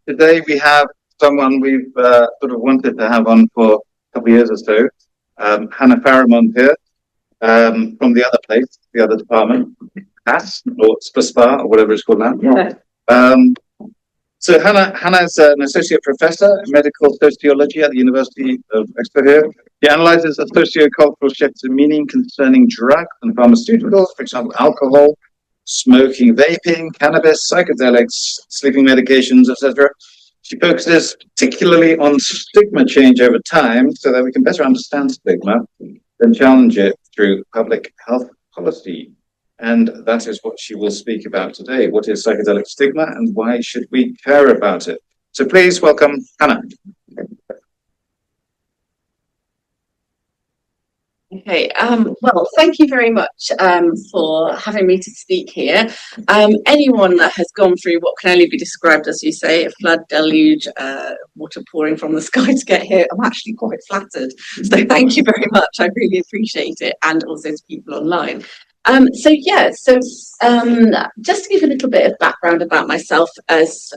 Today we have someone we've sort of wanted to have on for a couple of years or so, Hannah Farrimond here, from the other place, the other department, AS or SPA or whatever it's called now. Yeah. So Hannah is an associate professor in medical sociology at the University of Exeter here. She analyzes the socio-cultural shifts in meaning concerning drugs and pharmaceuticals, for example, alcohol, smoking, vaping, cannabis, psychedelics, sleeping medications, etc. She focuses particularly on stigma change over time so that we can better understand stigma and challenge it through public health policy. And that is what she will speak about today. What is psychedelic stigma and why should we care about it? So please welcome Hannah. Okay, well, thank you very much for having me to speak here. Anyone that has gone through what can only be described, as you say, a flood, deluge, water pouring from the sky to get here, I'm actually quite flattered. So thank you very much. I really appreciate it, and also to people online. Just to give a little bit of background about myself, as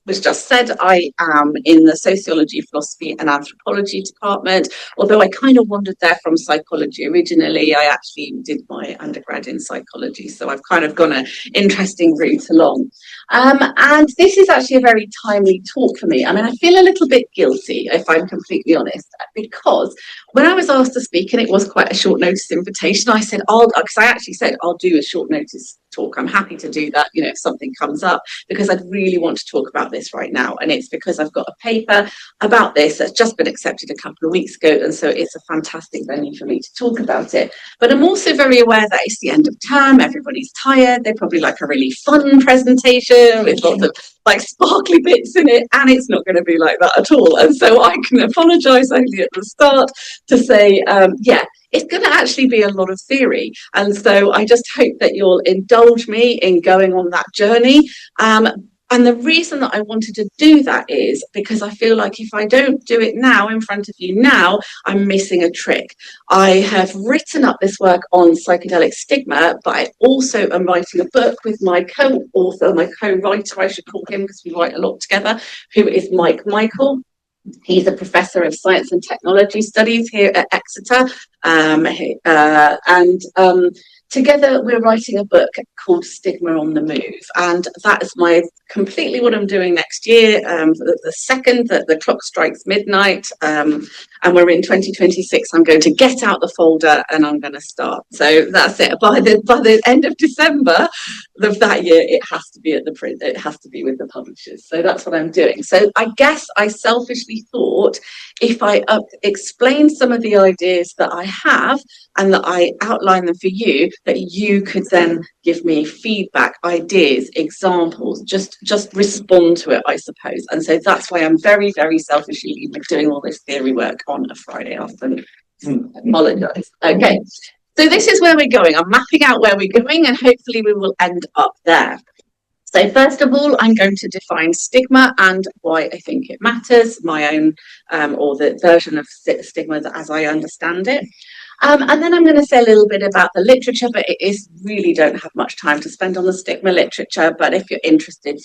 was just said, I am in the sociology, philosophy and anthropology department. Although I kind of wandered there from psychology originally, I actually did my undergrad in psychology, so I've kind of gone an interesting route along. And this is actually a very timely talk for me. I mean, I feel a little bit guilty, if I'm completely honest, because when I was asked to speak, and it was quite a short notice invitation, I said, because I actually said, I'll do a short notice talk. I'm happy to do that, if something comes up, because I'd really want to talk about this right now. And it's because I've got a paper about this that's just been accepted a couple of weeks ago. And so it's a fantastic venue for me to talk about it. But I'm also very aware that it's the end of term. Everybody's tired. They probably like a really fun presentation with lots of like sparkly bits in it. And it's not going to be like that at all. And so I can apologize only at the start to say, it's going to actually be a lot of theory. And so I just hope that you'll indulge me in going on that journey. And the reason that I wanted to do that is because I feel like if I don't do it now in front of you now, I'm missing a trick. I have written up this work on psychedelic stigma, but I also am writing a book with my co-author, my co-writer, I should call him because we write a lot together, who is Mike Michael. He's a professor of science and technology studies here at Exeter. Together we're writing a book called Stigma on the Move, and that is completely what I'm doing next year. The second that the clock strikes midnight, and we're in 2026, I'm going to get out the folder and I'm going to start. So that's it. By the end of December of that year, it has to be at the print. It has to be with the publishers. So that's what I'm doing. So I guess I selfishly thought if I explain some of the ideas that I have and that I outline them for you, that you could then give me feedback, ideas, examples, just respond to it, I suppose. And so that's why I'm very, very selfishly doing all this theory work on a Friday afternoon. Apologise. Okay, so this is where we're going. I'm mapping out where we're going and hopefully we will end up there. So first of all, I'm going to define stigma and why I think it matters, my own or the version of stigma as I understand it. And then I'm going to say a little bit about the literature, but really don't have much time to spend on the stigma literature. But if you're interested,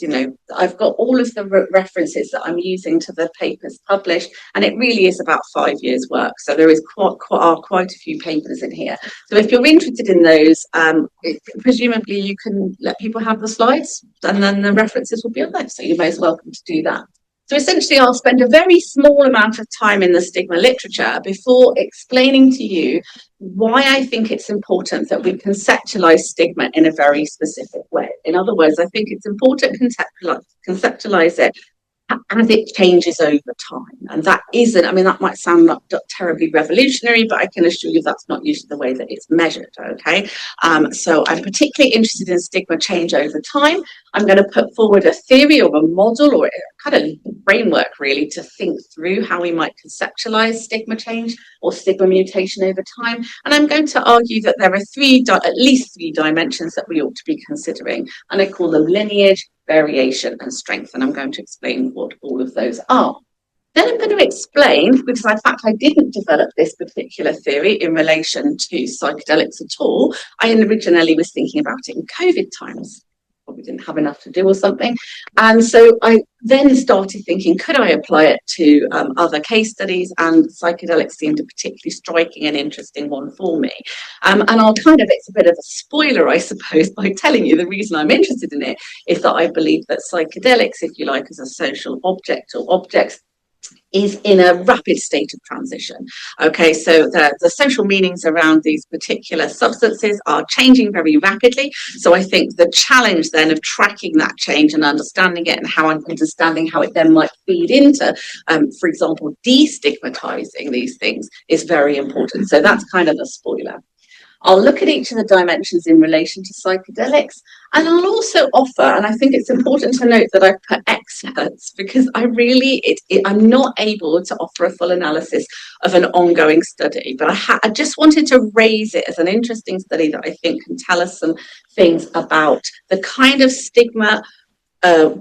I've got all of the references that I'm using to the papers published, and it really is about 5 years' work. So there is quite a few papers in here. So if you're interested in those, presumably you can let people have the slides, and then the references will be on there. So you're most welcome to do that. So essentially, I'll spend a very small amount of time in the stigma literature before explaining to you why I think it's important that we conceptualize stigma in a very specific way. In other words, I think it's important to conceptualize it as it changes over time. And that might sound not terribly revolutionary, but I can assure you that's not usually the way that it's measured, okay? So I'm particularly interested in stigma change over time. I'm going to put forward a theory or a model or a kind of framework, really, to think through how we might conceptualize stigma change or stigma mutation over time. And I'm going to argue that there are at least three dimensions that we ought to be considering. And I call them lineage, variation and strength, and I'm going to explain what all of those are. Then I'm going to explain, because in fact I didn't develop this particular theory in relation to psychedelics at all. I originally was thinking about it in COVID times. probably didn't have enough to do or something. And so I then started thinking, could I apply it to other case studies? And psychedelics seemed a particularly striking and interesting one for me. And I'll it's a bit of a spoiler, I suppose, by telling you the reason I'm interested in it is that I believe that psychedelics, if you like, as a social object or objects, is in a rapid state of transition. Okay, so the social meanings around these particular substances are changing very rapidly. So I think the challenge then of tracking that change and understanding it, and understanding how it then might feed into, for example, destigmatizing these things is very important. So that's kind of a spoiler. I'll look at each of the dimensions in relation to psychedelics, and I'll also offer, and I think it's important to note that I've put excerpts because I'm not able to offer a full analysis of an ongoing study, but I just wanted to raise it as an interesting study that I think can tell us some things about the kind of stigma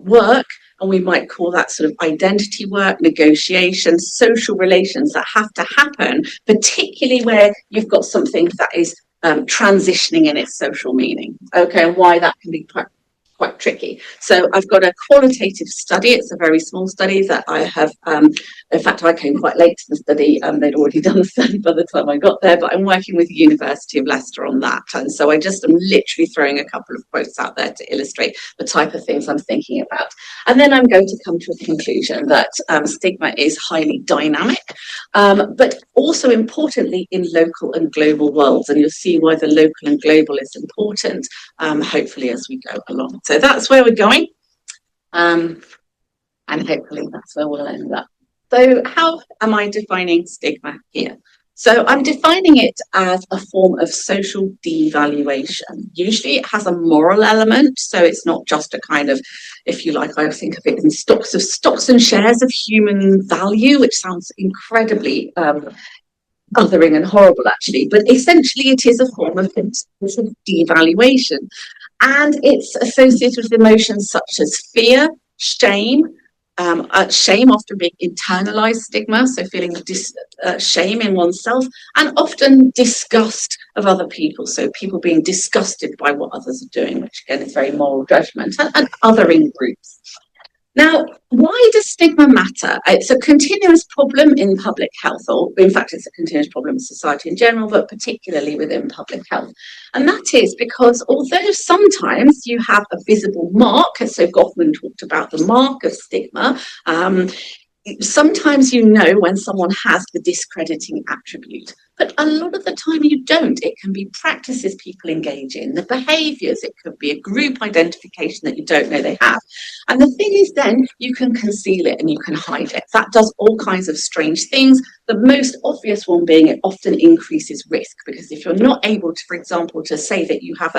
work, and we might call that sort of identity work, negotiation, social relations that have to happen, particularly where you've got something that is transitioning in its social meaning, okay, and why that can be quite tricky. So I've got a qualitative study. It's a very small study that I have, in fact, I came quite late to the study. They'd already done the study by the time I got there, but I'm working with the University of Leicester on that. And so I just am literally throwing a couple of quotes out there to illustrate the type of things I'm thinking about. And then I'm going to come to a conclusion that stigma is highly dynamic, but also importantly in local and global worlds. And you'll see why the local and global is important, hopefully as we go along. So that's where we're going, and hopefully that's where we'll end up. So how am I defining stigma here? So I'm defining it as a form of social devaluation. Usually it has a moral element, so it's not just a kind of, if you like, I think of it in stocks and shares of human value, which sounds incredibly othering and horrible actually, but essentially it is a form of social devaluation. And it's associated with emotions such as fear, shame, shame often being internalized stigma, so feeling shame in oneself, and often disgust of other people, so people being disgusted by what others are doing, which again is very moral judgment, and othering groups. Now, why does stigma matter? It's a continuous problem in public health, or in fact, it's a continuous problem in society in general, but particularly within public health. And that is because although sometimes you have a visible mark, so Goffman talked about the mark of stigma, sometimes you know when someone has the discrediting attribute, but a lot of the time you don't. It can be practices people engage in, the behaviours, it could be a group identification that you don't know they have. And the thing is then you can conceal it and you can hide it. That does all kinds of strange things. The most obvious one being it often increases risk, because if you're not able to, for example, to say that you have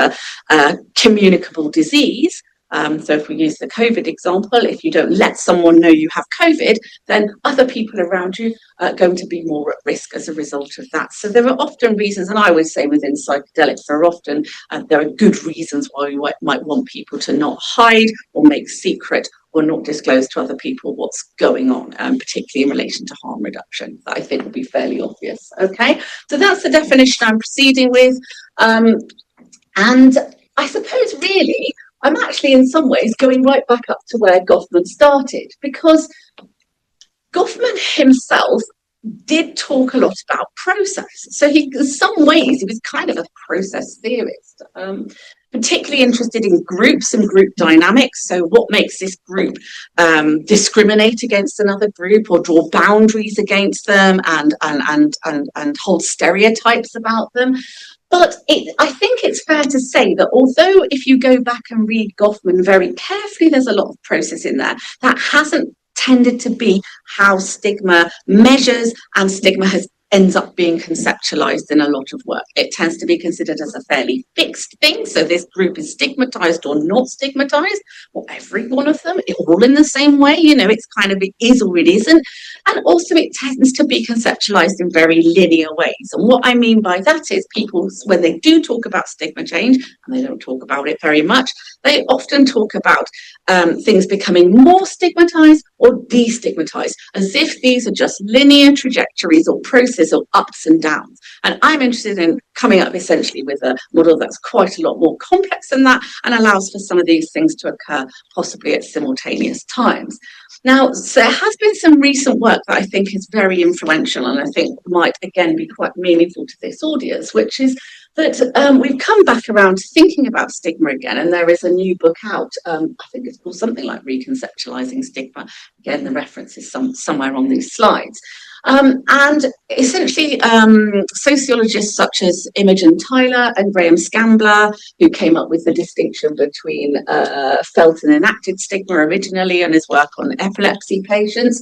a communicable disease, so if we use the COVID example, if you don't let someone know you have COVID, then other people around you are going to be more at risk as a result of that. So there are often reasons, and I would say within psychedelics, there are good reasons why we might want people to not hide or make secret or not disclose to other people what's going on, particularly in relation to harm reduction. That I think would be fairly obvious. Okay, so that's the definition I'm proceeding with. And I suppose really, I'm actually in some ways going right back up to where Goffman started, because Goffman himself did talk a lot about process. So in some ways, he was kind of a process theorist, particularly interested in groups and group dynamics. So what makes this group discriminate against another group or draw boundaries against them and hold stereotypes about them. But I think it's fair to say that although if you go back and read Goffman very carefully, there's a lot of process in there, that hasn't tended to be how stigma measures and stigma ends up being conceptualized in a lot of work. It tends to be considered as a fairly fixed thing. So this group is stigmatized or not stigmatized, or every one of them, all in the same way. You know, it's kind of it is or it isn't. And also it tends to be conceptualized in very linear ways. And what I mean by that is people, when they do talk about stigma change, and they don't talk about it very much, they often talk about things becoming more stigmatized or destigmatized, as if these are just linear trajectories or processes differences or ups and downs. And I'm interested in coming up essentially with a model that's quite a lot more complex than that and allows for some of these things to occur possibly at simultaneous times. Now, so there has been some recent work that I think is very influential and I think might again be quite meaningful to this audience, which is that we've come back around to thinking about stigma again, and there is a new book out. I think it's called something like Reconceptualizing Stigma. Again, the reference is somewhere on these slides. And essentially, sociologists such as Imogen Tyler and Graham Scambler, who came up with the distinction between felt and enacted stigma originally and his work on epilepsy patients,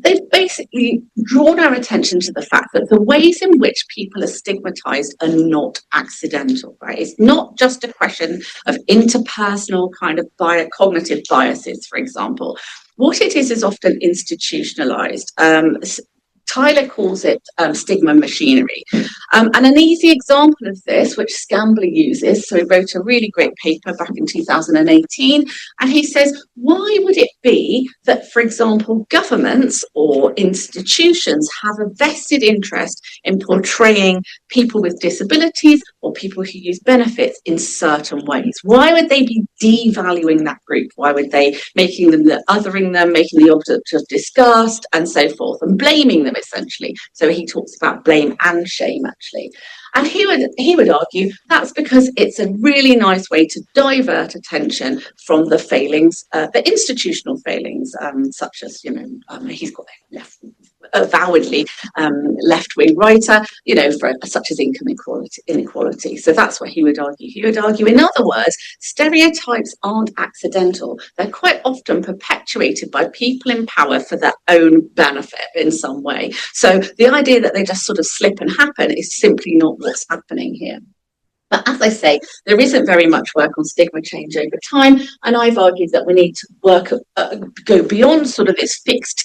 they've basically drawn our attention to the fact that the ways in which people are stigmatized are not accidental, right? It's not just a question of interpersonal kind of cognitive biases, for example. What it is often institutionalized. Tyler calls it stigma machinery. And an easy example of this, which Scambler uses, so he wrote a really great paper back in 2018, and he says, why would it be that, for example, governments or institutions have a vested interest in portraying people with disabilities or people who use benefits in certain ways? Why would they be devaluing that group? Why would they making them, othering them, making the object of disgust and so forth, and blaming them essentially? So he talks about blame and shame actually. And he would argue that's because it's a really nice way to divert attention from the failings, the institutional failings, such as, he's got avowedly left-wing writer, such as income inequality. So that's what he would argue. He would argue, in other words, stereotypes aren't accidental. They're quite often perpetuated by people in power for their own benefit in some way. So the idea that they just sort of slip and happen is simply not what's happening here. But as I say, there isn't very much work on stigma change over time, and I've argued that we need to go beyond sort of this fixed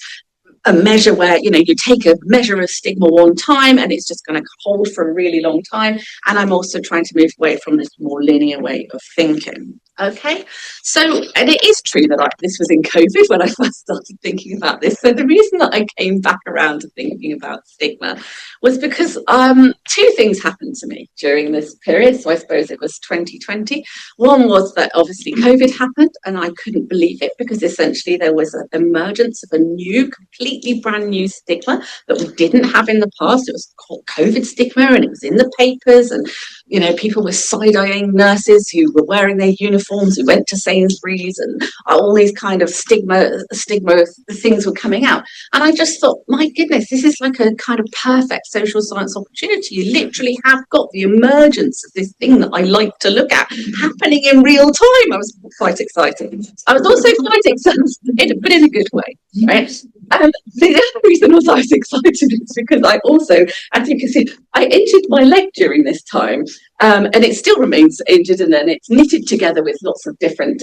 a measure where, you take a measure of stigma one time and it's just going to hold for a really long time. And I'm also trying to move away from this more linear way of thinking. Okay, so, and it is true that this was in COVID when I first started thinking about this. So the reason that I came back around to thinking about stigma was because two things happened to me during this period. So I suppose it was 2020. One was that obviously COVID happened and I couldn't believe it because essentially there was an emergence of a new, completely brand new stigma that we didn't have in the past. It was called COVID stigma and it was in the papers, and people were side-eyeing nurses who were wearing their uniforms, who went to Sainsbury's, and all these kind of stigma things were coming out. And I just thought, my goodness, this is like a kind of perfect social science opportunity. You literally have got the emergence of this thing that I like to look at happening in real time. I was quite excited. I was also quite excited, but in a good way, right? The other reason was I was excited is because I also, as you can see, I injured my leg during this time, and it still remains injured, and then it's knitted together with lots of different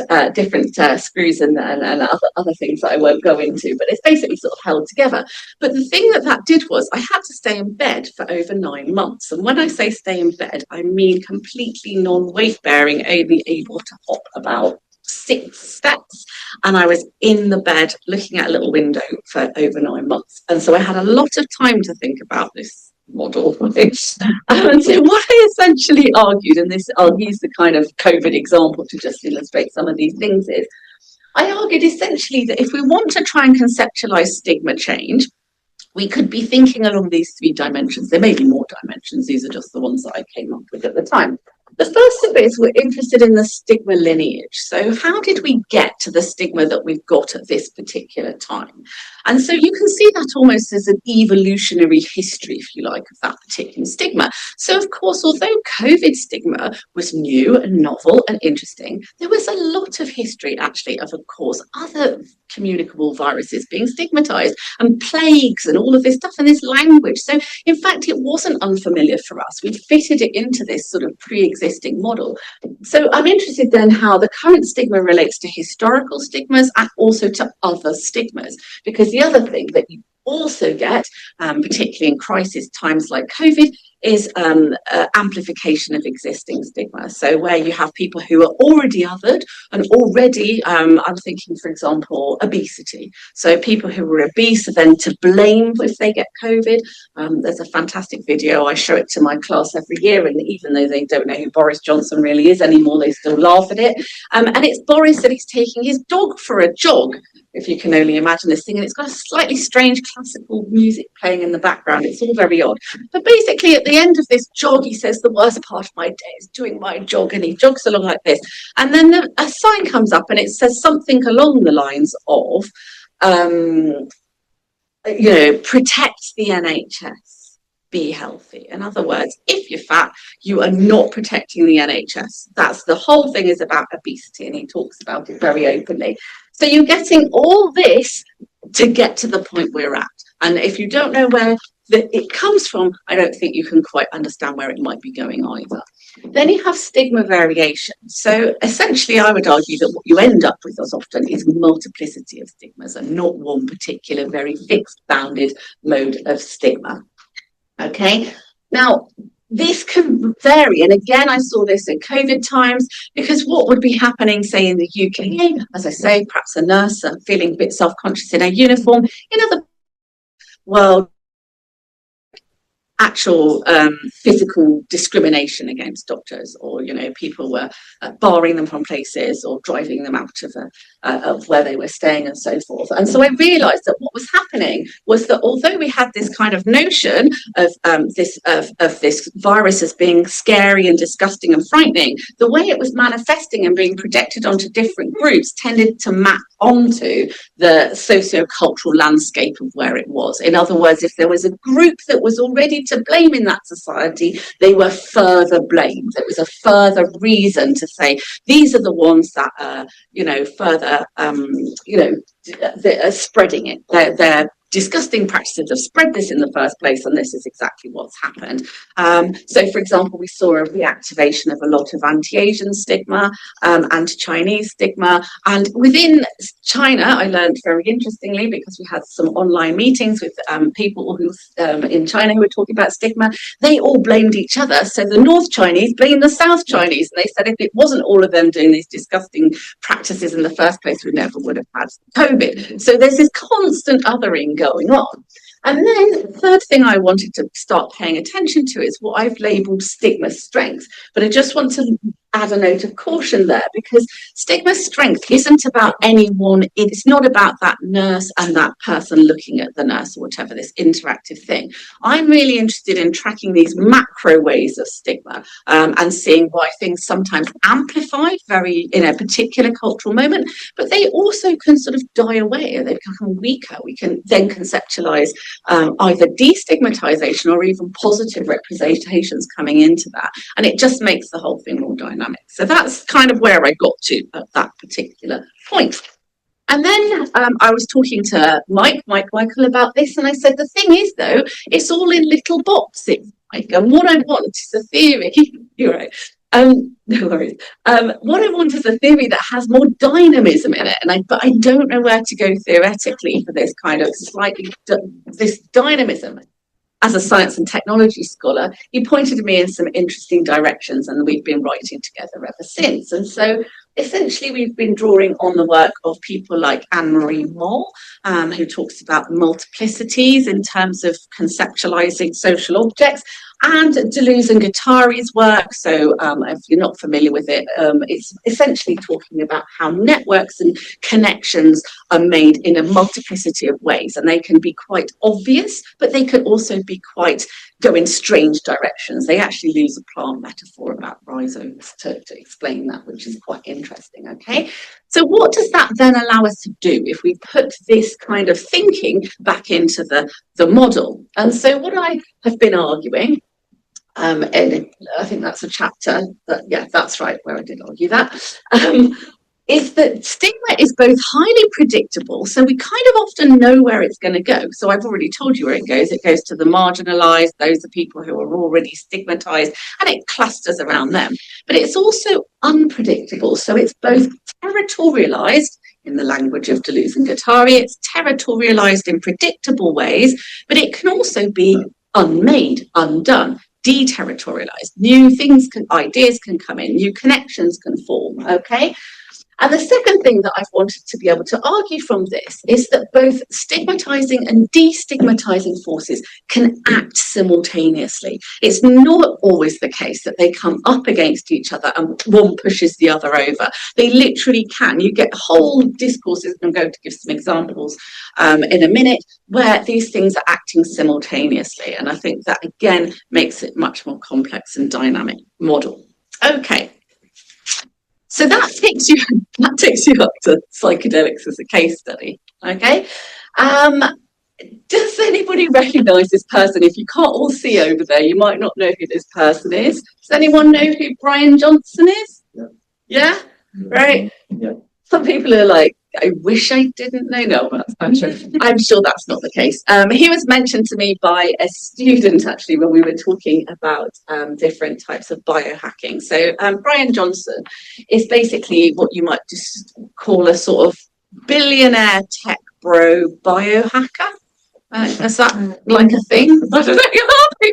screws and other things that I won't go into, but it's basically sort of held together. But the thing that did was I had to stay in bed for over 9 months, and when I say stay in bed, I mean completely non-weight bearing, only able to hop about 6 steps, and I was in the bed looking at a little window for over 9 months, and so I had a lot of time to think about this model. And so what I essentially argued, and this I'll use the kind of COVID example to just illustrate some of these things, is I argued essentially that if we want to try and conceptualize stigma change, we could be thinking along these 3 dimensions. There may be more dimensions, these are just the ones that I came up with at the time. The first of it is we're interested in the stigma lineage. So how did we get to the stigma that we've got at this particular time? And so you can see that almost as an evolutionary history, if you like, of that particular stigma. So of course, although COVID stigma was new and novel and interesting, there was a lot of history actually of course, other communicable viruses being stigmatized, and plagues and all of this stuff and this language. So in fact, it wasn't unfamiliar for us. We fitted it into this sort of pre-existing model. So I'm interested then how the current stigma relates to historical stigmas and also to other stigmas, because the other thing that you also get, particularly in crisis times like COVID, is amplification of existing stigma. So where you have people who are already othered and already, I'm thinking, for example, obesity. So people who are obese are then to blame if they get COVID. There's a fantastic video. I show it to my class every year, and even though they don't know who Boris Johnson really is anymore, they still laugh at it. And it's Boris that he's taking his dog for a jog, if you can only imagine this thing, and it's got a slightly strange classical music playing in the background. It's all very odd. But basically, at the end of this jog, he says, the worst part of my day is doing my jog, and he jogs along like this. And then a sign comes up, and it says something along the lines of, protect the NHS, be healthy. In other words, if you're fat, you are not protecting the NHS. That's the whole thing is about obesity, and he talks about it very openly. So you're getting all this to get to the point we're at. And if you don't know where it comes from, I don't think you can quite understand where it might be going either. Then you have stigma variation. So essentially, I would argue that what you end up with as often is multiplicity of stigmas and not one particular very fixed, bounded mode of stigma. Okay, now this can vary, and again I saw this in COVID times, because what would be happening, say, in the UK, as I say, perhaps a nurse feeling a bit self-conscious in her uniform, in other world, actual physical discrimination against doctors, or people were barring them from places or driving them out of where they were staying and so forth. And so I realized that what was happening was that although we had this kind of notion of this virus as being scary and disgusting and frightening, the way it was manifesting and being projected onto different groups tended to map onto the socio-cultural landscape of where it was. In other words, if there was a group that was already to blame in that society, they were further blamed. There was a further reason to say these are the ones that are, further, they're spreading it. They're disgusting practices have spread this in the first place, and this is exactly what's happened. So, for example, we saw a reactivation of a lot of anti-Asian stigma, anti-Chinese stigma, and within China, I learned very interestingly, because we had some online meetings with people who in China who were talking about stigma, they all blamed each other. So the North Chinese blamed the South Chinese, and they said if it wasn't all of them doing these disgusting practices in the first place, we never would have had COVID. So there's this constant othering going on. And then the third thing I wanted to start paying attention to is what I've labelled stigma strength. But I just want to add a note of caution there, because stigma strength isn't about anyone. It's not about that nurse and that person looking at the nurse or whatever, this interactive thing. I'm really interested in tracking these macro ways of stigma and seeing why things sometimes amplify very in a particular cultural moment, but they also can sort of die away and they become weaker. We can then conceptualize either destigmatization or even positive representations coming into that, and it just makes the whole thing more dynamic. So that's kind of where I got to at that particular point. And then I was talking to Michael about this, and I said, the thing is, though, it's all in little boxes, Mike, and what I want is a theory. You're right. No worries. What I want is a theory that has more dynamism in it, but I don't know where to go theoretically for this kind of slightly this dynamism. As a science and technology scholar, he pointed me in some interesting directions, and we've been writing together ever since. And so essentially we've been drawing on the work of people like Anne-Marie Moll, who talks about multiplicities in terms of conceptualizing social objects, and Deleuze and Guattari's work. So if you're not familiar with it, it's essentially talking about how networks and connections are made in a multiplicity of ways, and they can be quite obvious, but they could also be go in strange directions. They actually use a plant metaphor about rhizomes to explain that, which is quite interesting. Okay, so what does that then allow us to do if we put this kind of thinking back into the model? And so what I have been arguing, and I think that's a chapter that's right, where I did argue that, is that stigma is both highly predictable, so we kind of often know where it's going to go. So I've already told you where it goes. It goes to the marginalized, those are people who are already stigmatized, and it clusters around them. But it's also unpredictable, so it's both territorialized in the language of Deleuze and Guattari. It's territorialized in predictable ways, but it can also be unmade, undone, deterritorialized. New things ideas can come in, new connections can form, okay? And the second thing that I've wanted to be able to argue from this is that both stigmatizing and destigmatizing forces can act simultaneously. It's not always the case that they come up against each other and one pushes the other over. They literally can. You get whole discourses, and I'm going to give some examples in a minute, where these things are acting simultaneously. And I think that, again, makes it much more complex and dynamic model. Okay. So that takes you up to psychedelics as a case study, okay? Does anybody recognise this person? If you can't all see over there, you might not know who this person is. Does anyone know who Brian Johnson is? Yeah? Right? Yeah. Some people are like, I wish I didn't know. No, I'm sure that's not the case. He was mentioned to me by a student, actually, when we were talking about different types of biohacking. So Brian Johnson is basically what you might just call a sort of billionaire tech bro biohacker. Is that like a thing? I don't know.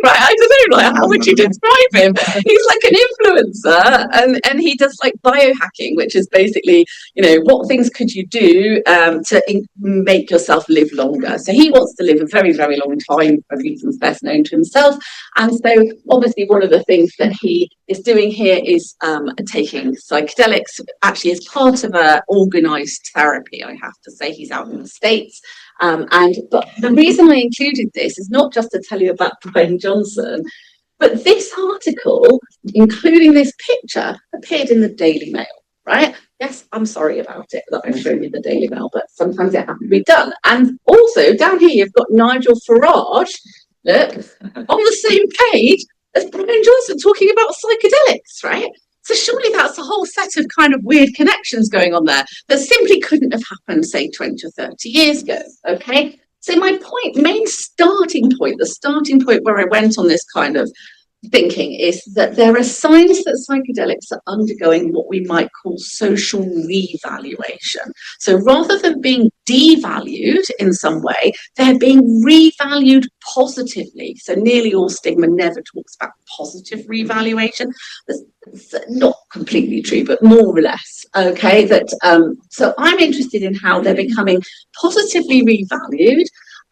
Right? I don't know. Like, how would you describe him? He's like an influencer, and he does like biohacking, which is basically, you know, what things could you do to make yourself live longer. So he wants to live a very, very long time, for reasons best known to himself. And so, obviously, one of the things that he is doing here is taking psychedelics, actually as part of a organised therapy. I have to say, he's out in the States. But the reason I included this is not just to tell you about Brian Johnson, but this article, including this picture, appeared in the Daily Mail, right? Yes, I'm sorry about it that I've shown you the Daily Mail, but sometimes it has to be done. And also down here, you've got Nigel Farage, look, on the same page as Brian Johnson talking about psychedelics, right? So surely that's a whole set of kind of weird connections going on there that simply couldn't have happened, say, 20 or 30 years ago, okay? So my main starting point, the starting point where I went on this kind of thinking is that there are signs that psychedelics are undergoing what we might call social revaluation. So rather than being devalued in some way, they're being revalued positively. So nearly all stigma never talks about positive revaluation. That's not completely true, but more or less, okay? So I'm interested in how they're becoming positively revalued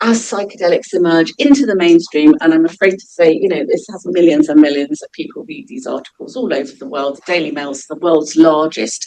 as psychedelics emerge into the mainstream. And I'm afraid to say, you know, this has millions and millions of people read these articles all over the world. The Daily Mail is the world's largest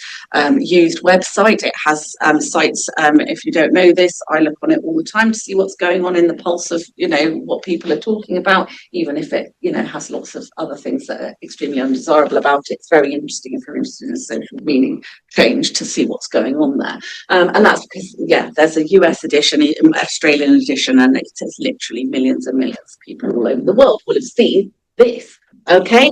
used website. It has sites, if you don't know this, I look on it all the time to see what's going on in the pulse of, you know, what people are talking about, even if it, you know, has lots of other things that are extremely undesirable about it. It's very interesting if you're interested in social meaning change to see what's going on there. And that's because, yeah, there's a US edition, Australian edition, and it says literally millions and millions of people all over the world will have seen this, okay?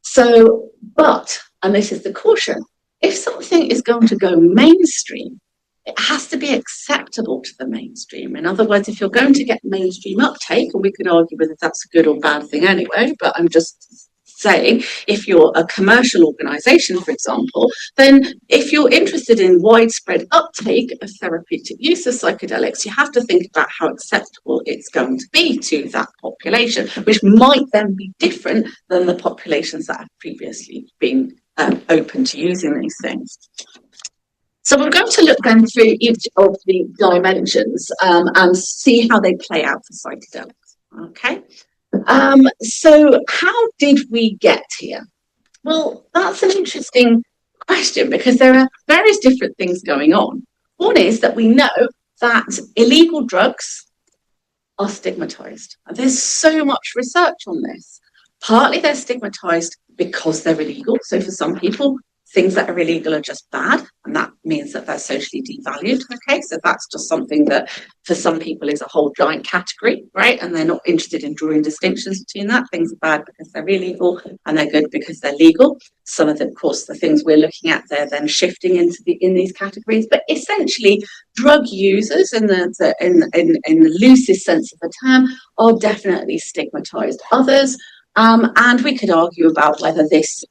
So, but, and this is the caution, if something is going to go mainstream, it has to be acceptable to the mainstream. In other words, if you're going to get mainstream uptake, and we could argue whether that's a good or bad thing anyway, but I'm just saying, if you're a commercial organisation, for example, then if you're interested in widespread uptake of therapeutic use of psychedelics, you have to think about how acceptable it's going to be to that population, which might then be different than the populations that have previously been open to using these things. So we're going to look then through each of the dimensions and see how they play out for psychedelics, okay? So how did we get here? Well, that's an interesting question because there are various different things going on. One is that we know that illegal drugs are stigmatized. And there's so much research on this. Partly they're stigmatized because they're illegal. So for some people, things that are illegal are just bad, and that means that they're socially devalued, okay? So that's just something that for some people is a whole giant category, right? And they're not interested in drawing distinctions between that. Things are bad because they're illegal, and they're good because they're legal. Some of the, of course, the things we're looking at, they're then shifting into in these categories. But essentially, drug users in the loosest sense of the term are definitely stigmatized. Others And we could argue about whether this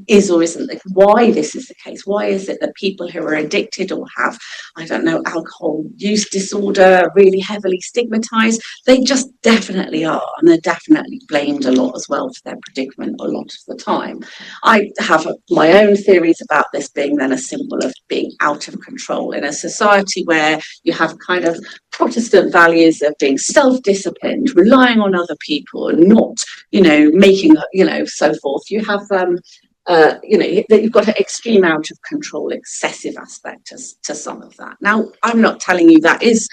is or isn't, why this is the case. Why is it that people who are addicted or have, I don't know, alcohol use disorder are really heavily stigmatized? They just definitely are, and they're definitely blamed a lot as well for their predicament a lot of the time. I have my own theories about this being then a symbol of being out of control in a society where you have kind of Protestant values of being self-disciplined, relying on other people, and not, making, so forth. You have, that you've got an extreme out of control, excessive aspect to some of that. Now, I'm not telling you that is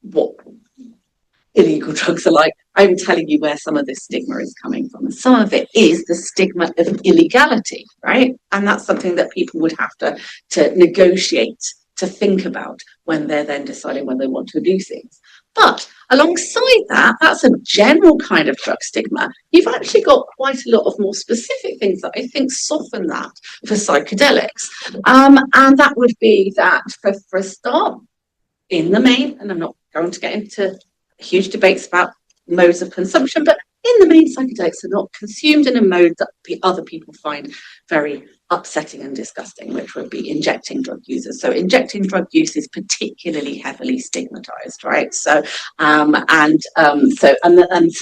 what illegal drugs are like. I'm telling you where some of this stigma is coming from. And some of it is the stigma of illegality, right? And that's something that people would have to negotiate, to think about when they're then deciding when they want to do things. But alongside that, that's a general kind of drug stigma. You've actually got quite a lot of more specific things that I think soften that for psychedelics. And that would be that, for a start, in the main, and I'm not going to get into huge debates about modes of consumption, but in the main, psychedelics are not consumed in a mode that other people find very upsetting and disgusting, which would be injecting drug users. So injecting drug use is particularly heavily stigmatized, right? So so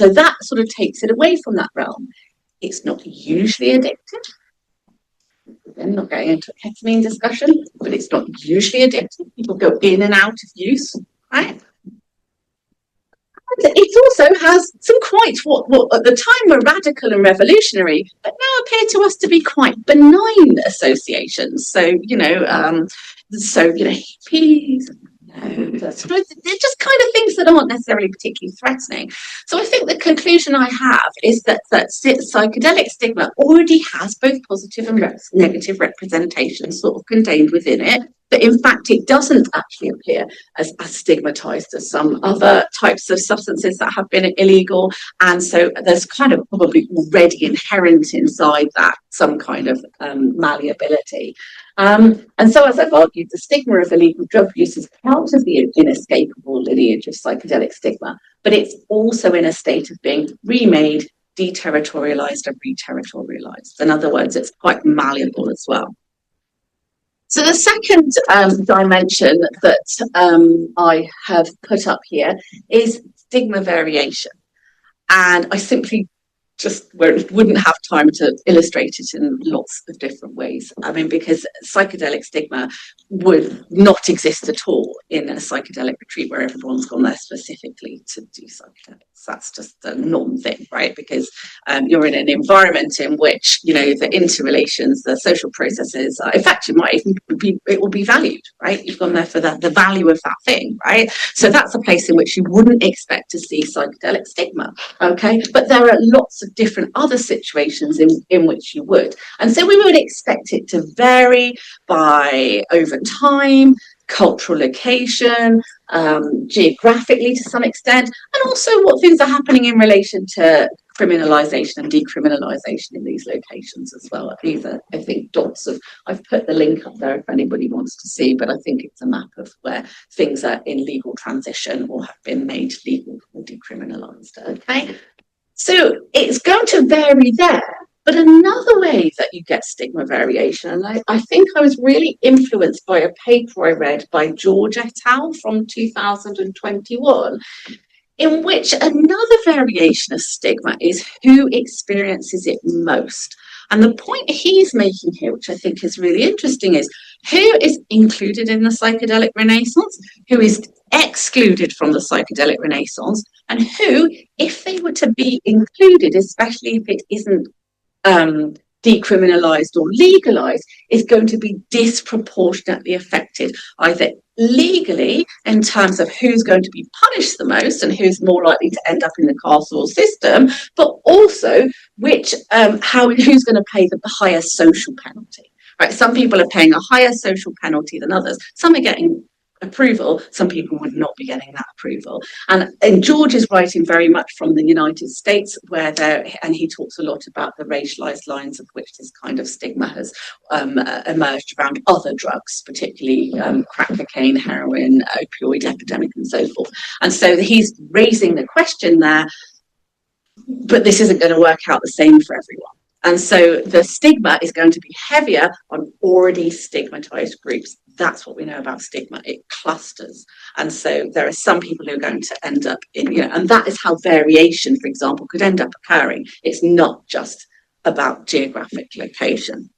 that sort of takes it away from that realm. It's not usually addictive. I'm not getting into a ketamine discussion, but it's not usually addictive. People go in and out of use, right? It also has some quite what at the time were radical and revolutionary, but now appear to us to be quite benign associations. So, hippies, they're just kind of things that aren't necessarily particularly threatening. So I think the conclusion I have is that psychedelic stigma already has both positive and negative representations sort of contained within it. But in fact, it doesn't actually appear as stigmatized as some other types of substances that have been illegal. And so there's kind of probably already inherent inside that some kind of malleability. And so, as I've argued, the stigma of illegal drug use is part of the inescapable lineage of psychedelic stigma, but it's also in a state of being remade, deterritorialized, and reterritorialized. In other words, it's quite malleable as well. So the second dimension that I have put up here is stigma variation. And I simply just wouldn't have time to illustrate it in lots of different ways. I mean, because psychedelic stigma would not exist at all in a psychedelic retreat where everyone's gone there specifically to do psychedelics. That's just a non-thing, right? Because you're in an environment in which, the interrelations, the social processes, in fact, it will be valued, right? You've gone there for the value of that thing, right? So that's a place in which you wouldn't expect to see psychedelic stigma, okay? But there are lots of different other situations in which you would. And so we would expect it to vary by over time, cultural location, geographically to some extent, and also what things are happening in relation to criminalisation and decriminalisation in these locations as well. These are, I think, dots of, I've put the link up there if anybody wants to see, but I think it's a map of where things are in legal transition or have been made legal or decriminalised, okay? So it's going to vary there. But another way that you get stigma variation, and I think I was really influenced by a paper I read by George et al. From 2021, in which another variation of stigma is who experiences it most. And the point he's making here, which I think is really interesting, is who is included in the psychedelic renaissance, who is excluded from the psychedelic renaissance, and who, if they were to be included, especially if it isn't decriminalised or legalised, is going to be disproportionately affected, either legally in terms of who's going to be punished the most and who's more likely to end up in the carceral system, but also who's going to pay the higher social penalty. Right? Some people are paying a higher social penalty than others. Some are getting approval, some people would not be getting that approval. And George is writing very much from the United States, and he talks a lot about the racialized lines of which this kind of stigma has emerged around other drugs, particularly crack cocaine, heroin, opioid epidemic, and so forth. And so he's raising the question there, but this isn't going to work out the same for everyone. And so the stigma is going to be heavier on already stigmatized groups. That's what we know about stigma. It clusters. And so there are some people who are going to end up in, and that is how variation, for example, could end up occurring. It's not just about geographic location.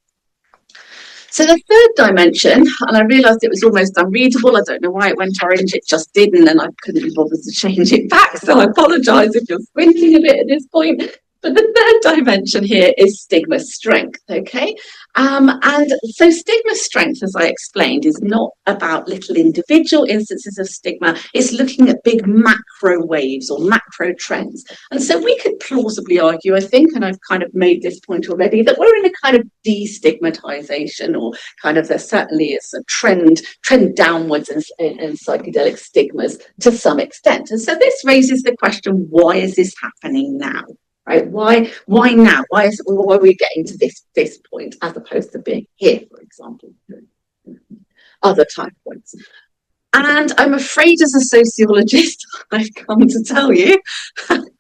So the third dimension, and I realised it was almost unreadable. I don't know why it went orange. It just did, and then I couldn't be bothered to change it back. So I apologise if you're squinting a bit at this point. But the third dimension here is stigma strength, okay? And so stigma strength, as I explained, is not about little individual instances of stigma. It's looking at big macro waves or macro trends. And so we could plausibly argue, I think, and I've kind of made this point already, that we're in a kind of destigmatization, or kind of there certainly is a trend downwards in psychedelic stigmas to some extent. And so this raises the question, why is this happening now? Right? Why now? Why are we getting to this point as opposed to being here, for example, other time points? And I'm afraid, as a sociologist, I've come to tell you,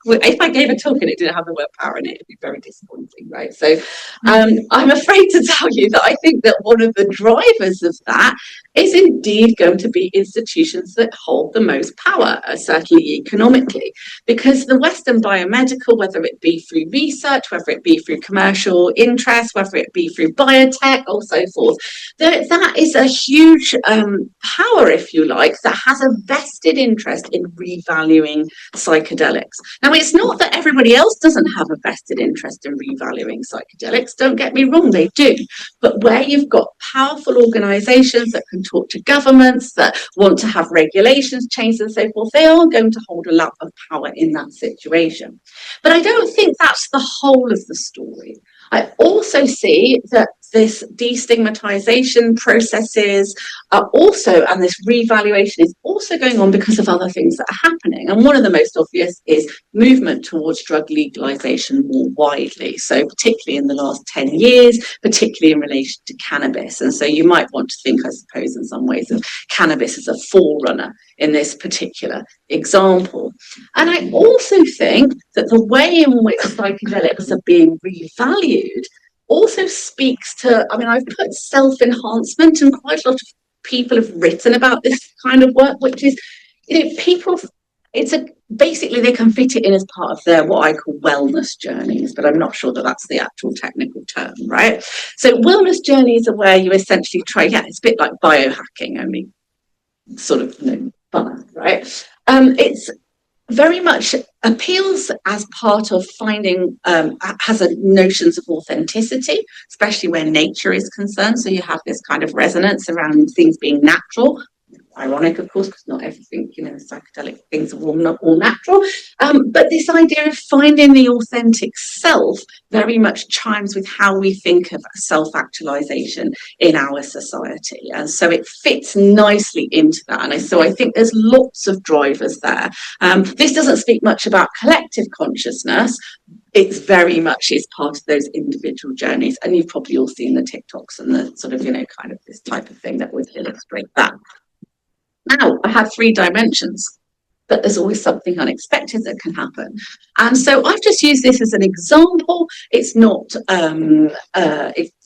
if I gave a talk and it didn't have the word power in it, it'd be very disappointing, right? So I'm afraid to tell you that I think that one of the drivers of that is indeed going to be institutions that hold the most power, certainly economically, because the Western biomedical, whether it be through research, whether it be through commercial interest, whether it be through biotech or so forth, that is a huge power, if you like, that has a vested interest in revaluing psychedelics. Now, it's not that everybody else doesn't have a vested interest in revaluing psychedelics, don't get me wrong, they do. But where you've got powerful organisations that can talk to governments, that want to have regulations changed and so forth, they are going to hold a lot of power in that situation. But I don't think that's the whole of the story. I also see that this destigmatization processes are also, and this revaluation is also going on because of other things that are happening. And one of the most obvious is movement towards drug legalization more widely. So particularly in the last 10 years, particularly in relation to cannabis. And so you might want to think, I suppose, in some ways of cannabis as a forerunner in this particular example. And I also think that the way in which psychedelics are being revalued also speaks to, I mean, I've put self-enhancement, and quite a lot of people have written about this kind of work, which is, people, basically they can fit it in as part of their, what I call wellness journeys, but I'm not sure that that's the actual technical term, right? So wellness journeys are where you essentially try, it's a bit like biohacking, only sort of, fun, right? It's very much appeals as part of finding, has notions of authenticity, especially where nature is concerned. So you have this kind of resonance around things being natural. Ironic, of course, because not everything, psychedelic things are not all natural. But this idea of finding the authentic self very much chimes with how we think of self-actualization in our society. And so it fits nicely into that. And so I think there's lots of drivers there. This doesn't speak much about collective consciousness. It's very much is part of those individual journeys. And you've probably all seen the TikToks and the sort of, kind of this type of thing that would illustrate that. Now, I have 3 dimensions, but there's always something unexpected that can happen. And so I've just used this as an example. It's not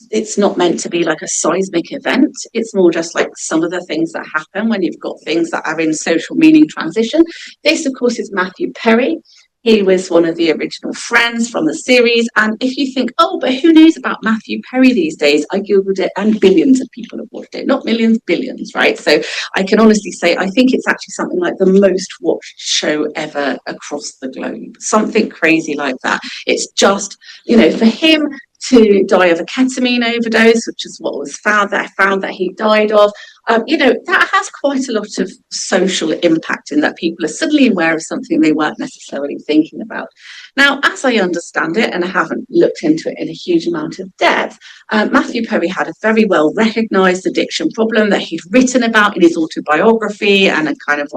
it's not meant to be like a seismic event. It's more just like some of the things that happen when you've got things that are in social meaning transition. This, of course, is Matthew Perry. He was one of the original friends from the series. And if you think, oh, but who knows about Matthew Perry these days? I Googled it and billions of people have watched it. Not millions, billions, right? So I can honestly say, I think it's actually something like the most watched show ever across the globe. Something crazy like that. It's just, for him to die of a ketamine overdose, which is what was found that he died of, that has quite a lot of social impact in that people are suddenly aware of something they weren't necessarily thinking about. Now, as I understand it, and I haven't looked into it in a huge amount of depth, Matthew Perry had a very well recognised addiction problem that he'd written about in his autobiography and had kind of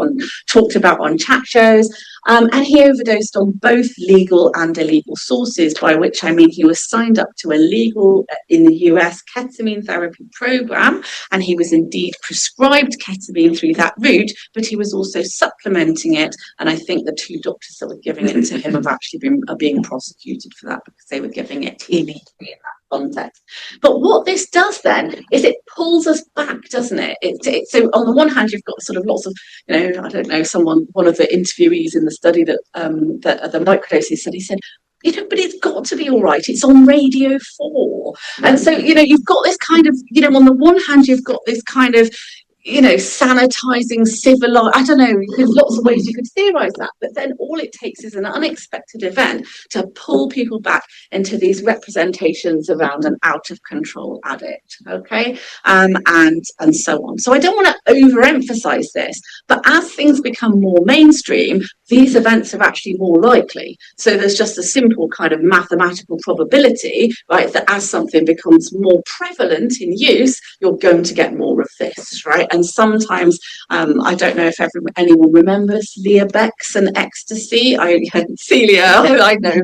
talked about on chat shows. And he overdosed on both legal and illegal sources, by which I mean he was signed up to a legal, in the US, ketamine therapy program, and he was indeed prescribed ketamine through that route, but he was also supplementing it. And I think the 2 doctors that were giving it to him are being prosecuted for that, because they were giving it illegally in that context. But what this does then is it pulls us back, doesn't it? So on the one hand, you've got sort of lots of, I don't know, one of the interviewees in the study that the microdosing study said, but it's got to be all right. It's on Radio 4. And so, you've got this kind of, on the one hand, you've got this kind of, sanitizing, civilized, I don't know, there's lots of ways you could theorize that, but then all it takes is an unexpected event to pull people back into these representations around an out of control addict, okay, and so on. So I don't want to overemphasize this, but as things become more mainstream, these events are actually more likely. So there's just a simple kind of mathematical probability, right, that as something becomes more prevalent in use, you're going to get more of this, right? And sometimes, I don't know if anyone remembers Leah Beck's and ecstasy. Celia, I know,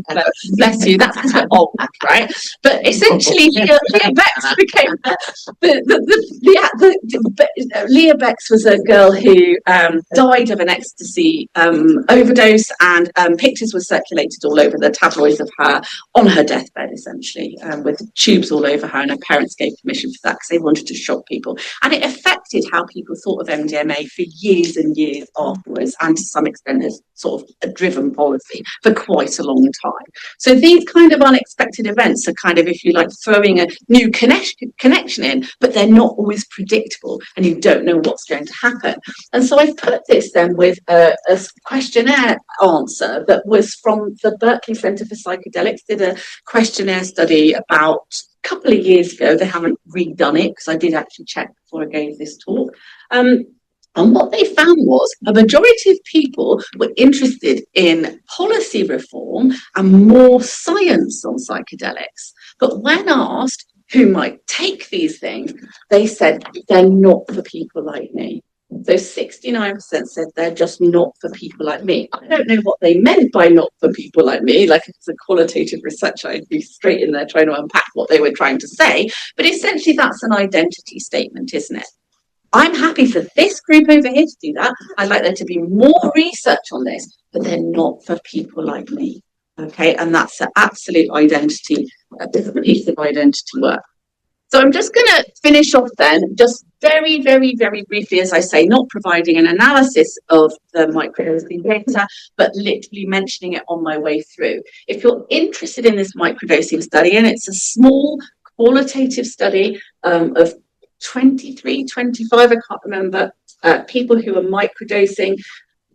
bless you, that's because we're old, right? But essentially, Leah Beck's became Leah Beck's was a girl who died of an ecstasy overdose, and pictures were circulated all over the tabloids of her on her deathbed, essentially, with tubes all over her, and her parents gave permission for that because they wanted to shock people. And it affected how people thought of MDMA for years and years afterwards, and to some extent has sort of a driven policy for quite a long time. So these kind of unexpected events are kind of, if you like, throwing a new connection in, but they're not always predictable, and you don't know what's going to happen. And so I've put this then with a questionnaire answer that was from the Berkeley Center for Psychedelics, did a questionnaire study about a couple of years ago. They haven't redone it because I did actually check before I gave this talk. And what they found was a majority of people were interested in policy reform and more science on psychedelics. But when asked who might take these things, they said they're not for people like me. So 69% said they're just not for people like me. I don't know what they meant by not for people like me. Like, if it's a qualitative researcher, I'd be straight in there trying to unpack what they were trying to say. But essentially, that's an identity statement, isn't it? I'm happy for this group over here to do that. I'd like there to be more research on this, but they're not for people like me. Okay, and that's an absolute identity, a piece of identity work. So I'm just going to finish off then, just very, very, very briefly, as I say, not providing an analysis of the microdosing data, but literally mentioning it on my way through. If you're interested in this microdosing study, and it's a small qualitative study of 23, 25, I can't remember, people who are microdosing,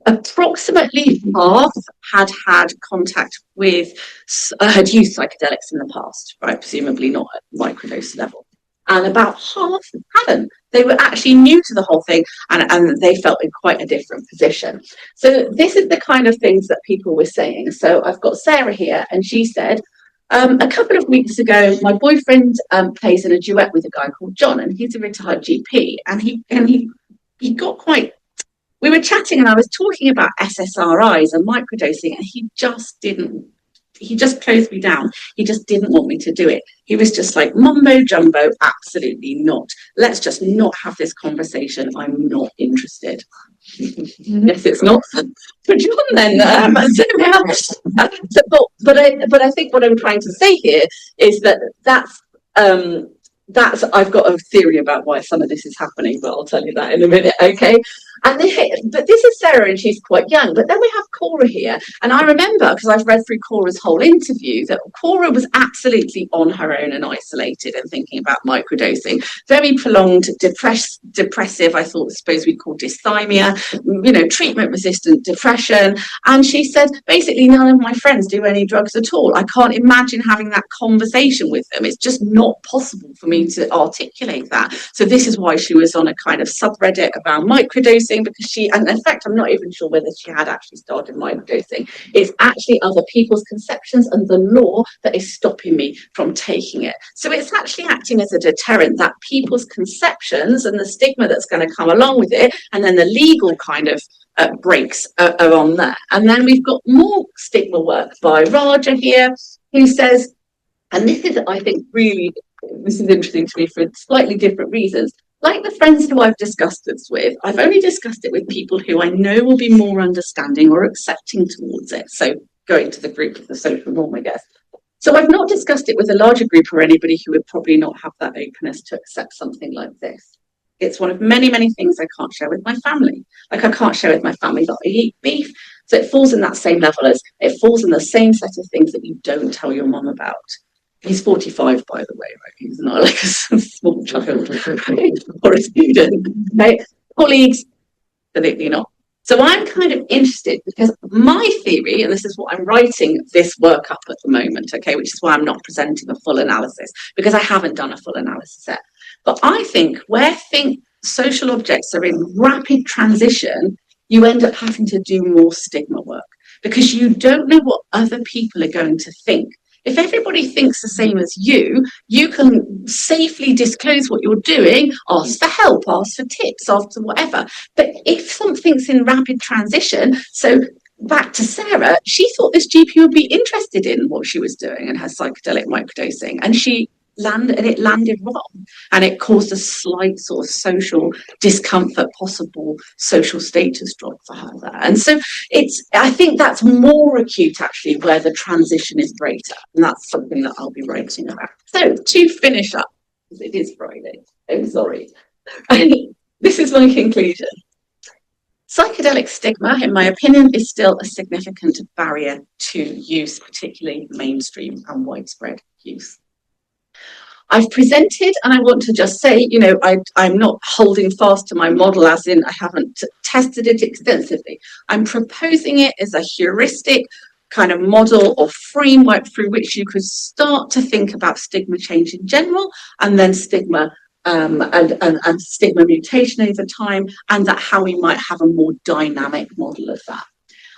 approximately half had contact with, had used psychedelics in the past, right? Presumably not at microdose level. And about half hadn't. They were actually new to the whole thing, and they felt in quite a different position. So this is the kind of things that people were saying. So I've got Sarah here, and she said, a couple of weeks ago, my boyfriend plays in a duet with a guy called John, and he's a retired GP, and he got quite, we were chatting and I was talking about SSRIs and microdosing, and he just closed me down. He just didn't want me to do it. He was just like, mumbo jumbo, absolutely not. Let's just not have this conversation. I'm not interested. Yes, it's not for John then. But I think what I'm trying to say here is that's I've got a theory about why some of this is happening, but I'll tell you that in a minute, okay? But this is Sarah, and she's quite young. But then we have Cora here, and I remember, because I've read through Cora's whole interview, that Cora was absolutely on her own and isolated and thinking about microdosing. Very prolonged, depressive, I suppose we'd call dysthymia, treatment-resistant depression. And she said, basically, none of my friends do any drugs at all. I can't imagine having that conversation with them. It's just not possible for me to articulate that. So this is why she was on a kind of subreddit about microdosing, because and in fact, I'm not even sure whether she had actually started microdosing. It's actually other people's conceptions and the law that is stopping me from taking it. So it's actually acting as a deterrent, that people's conceptions and the stigma that's going to come along with it, and then the legal kind of breaks are on there. And then we've got more stigma work by Raja here, who says, and this is, I think, really, this is interesting to me for slightly different reasons. like the friends who I've discussed this with, I've only discussed it with people who I know will be more understanding or accepting towards it. So going to the group of the social norm, I guess. So I've not discussed it with a larger group or anybody who would probably not have that openness to accept something like this. It's one of many, many things I can't share with my family. Like I can't share with my family that I eat beef. So it falls in that same level as it falls in the same set of things that you don't tell your mum about. He's 45, by the way, right? He's not like a small child, right? Or a student, right? Colleagues, absolutely not. So I'm kind of interested because my theory, and this is what I'm writing this work up at the moment, okay, which is why I'm not presenting a full analysis, because I haven't done a full analysis yet. But I think where social objects are in rapid transition, you end up having to do more stigma work because you don't know what other people are going to think. If everybody thinks the same as you can safely disclose what you're doing, ask for help, ask for tips, ask for whatever. But if something's in rapid transition, so back to Sarah, she thought this GP would be interested in what she was doing and her psychedelic microdosing, and it landed wrong, and it caused a slight sort of social discomfort, possible social status drop for her there. And so I think that's more acute actually where the transition is greater, and that's something that I'll be writing about. So to finish up, because it is Friday, I'm sorry, this is my conclusion. Psychedelic stigma, in my opinion, is still a significant barrier to use, particularly mainstream and widespread use. I've presented, and I want to just say, I'm not holding fast to my model as in I haven't tested it extensively. I'm proposing it as a heuristic kind of model or framework through which you could start to think about stigma change in general, and then stigma and stigma mutation over time, and that how we might have a more dynamic model of that.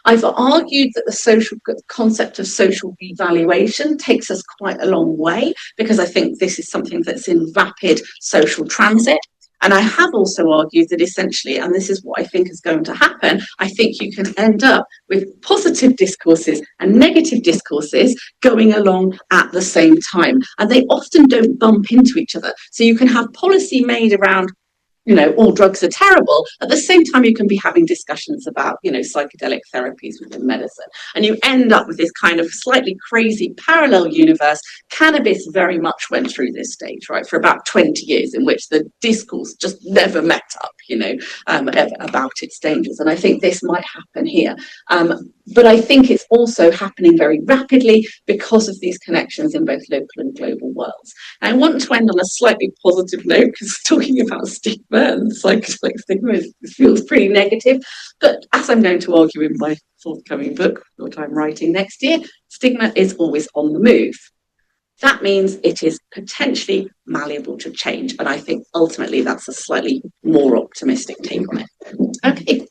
I've argued that the concept of social revaluation takes us quite a long way, because I think this is something that's in rapid social transit. And I have also argued that essentially, and this is what I think is going to happen, I think you can end up with positive discourses and negative discourses going along at the same time. And they often don't bump into each other. So you can have policy made around, all drugs are terrible. At the same time, you can be having discussions about, psychedelic therapies within medicine. And you end up with this kind of slightly crazy parallel universe. Cannabis very much went through this stage, right, for about 20 years, in which the discourse just never met up, about its dangers. And I think this might happen here. But I think it's also happening very rapidly because of these connections in both local and global worlds. And I want to end on a slightly positive note, because talking about stigma and psychedelic stigma feels pretty negative. But as I'm going to argue in my forthcoming book, what I'm writing next year, stigma is always on the move. That means it is potentially malleable to change. And I think ultimately that's a slightly more optimistic take on it. Okay.